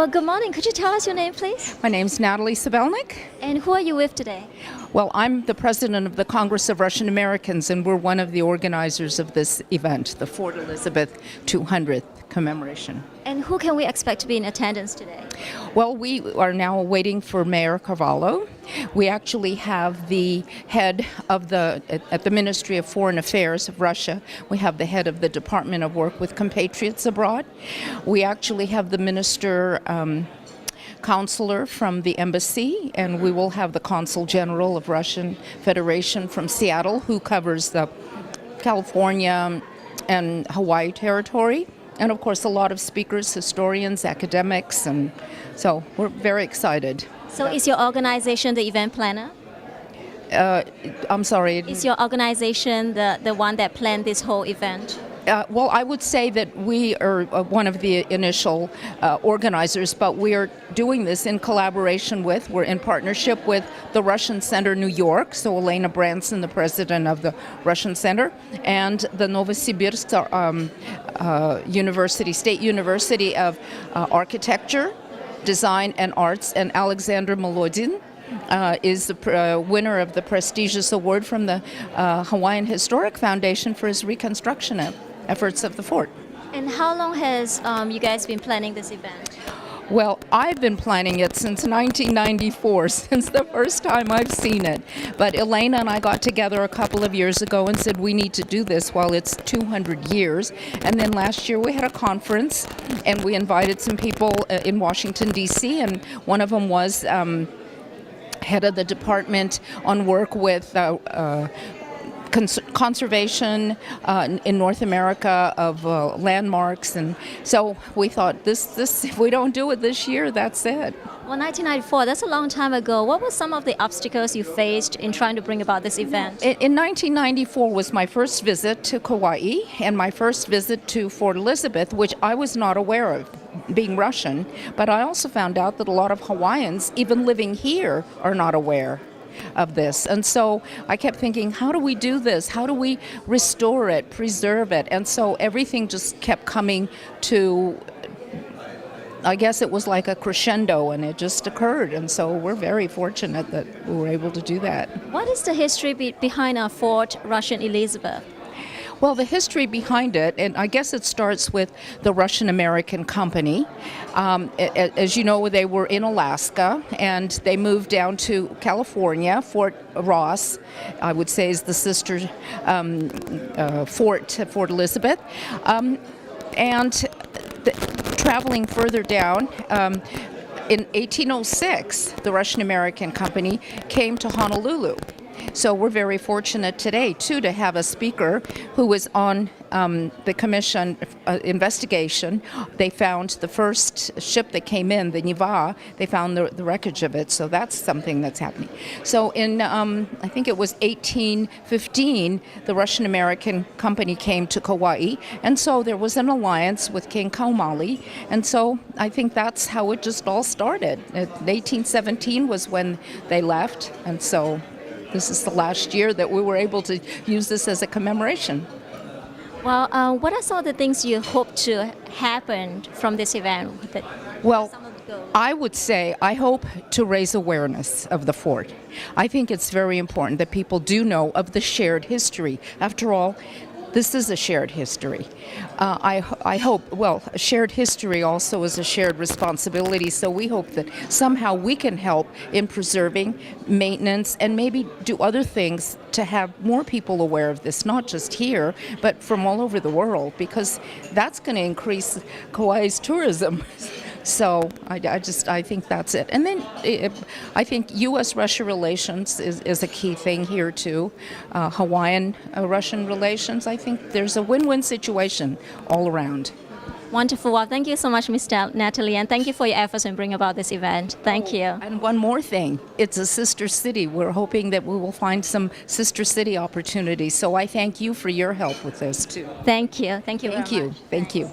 Well, good morning. Could you tell us your name, please? My name's Natalie Sabelnik. And who are you with today? Well, I'm the president of the Congress of Russian Americans, and we're one of the organizers of this event, the Fort Elizabeth 200th commemoration. And who can we expect to be in attendance today? Well, we are now waiting for Mayor Carvalho. We actually have the head of at the Ministry of Foreign Affairs of Russia. We have the head of the Department of Work with Compatriots Abroad. We actually have the minister counselor from the embassy, and we will have the consul general of Russian Federation from Seattle, who covers the California and Hawaii territory. And of course, a lot of speakers, historians, academics, and so we're very excited. So is your organization the event planner? I'm sorry. Is your organization the one that planned this whole event? Well, I would say that we are one of the initial organizers, but we are doing this in collaboration we're in partnership with the Russian Center New York, so Elena Branson, the president of the Russian Center, and the Novosibirsk State University of Architecture, Design and Arts, and Alexander Molodin is the winner of the prestigious award from the Hawaiian Historic Foundation for his reconstruction efforts of the fort. And how long has you guys been planning this event? Well, I've been planning it since 1994, since the first time I've seen it. But Elena and I got together a couple of years ago and said we need to do this while it's 200 years. And then last year we had a conference and we invited some people in Washington, D.C., and one of them was head of the Department on Work with conservation in North America of landmarks, and so we thought this if we don't do it this year, that's it. Well, 1994, that's a long time ago. What were some of the obstacles you faced in trying to bring about this event? In 1994 was my first visit to Kauai and my first visit to Fort Elizabeth, which I was not aware of, being Russian, but I also found out that a lot of Hawaiians, even living here, are not aware of this. And so I kept thinking, how do we do this? How do we restore it, preserve it? And so everything just kept coming to, I guess it was like a crescendo, and it just occurred. And so we're very fortunate that we were able to do that. What is the history behind our Fort Russian Elizabeth? Well, the history behind it, and I guess it starts with the Russian-American company. As you know, they were in Alaska, and they moved down to California. Fort Ross, I would say, is the sister fort to Fort Elizabeth. Traveling further down, in 1806, the Russian-American company came to Honolulu. So we're very fortunate today, too, to have a speaker who was on the commission investigation. They found the first ship that came in, the Niva, they found the wreckage of it. So that's something that's happening. So in, I think it was 1815, the Russian-American company came to Kauai. And so there was an alliance with King Kaumali. And so I think that's how it just all started. 1817 was when they left. And so this is the last year that we were able to use this as a commemoration. Well, what are some of the things you hope to happen from this event? Well, I would say I hope to raise awareness of the fort. I think it's very important that people do know of the shared history. After all, this is a shared history. I hope, well, a shared history also is a shared responsibility, so we hope that somehow we can help in preserving, maintenance, and maybe do other things to have more people aware of this, not just here, but from all over the world, because that's going to increase Kauai's tourism. So I think that's it. And then I think U.S.-Russia relations is a key thing here too. Hawaiian-Russian relations, I think there's a win-win situation all around. Wonderful. Well, thank you so much, Ms. Natalie, and thank you for your efforts in bringing about this event. Thank you. And one more thing, it's a sister city. We're hoping that we will find some sister city opportunities. So I thank you for your help with this too. Thank you. Thank you very much. Thank you.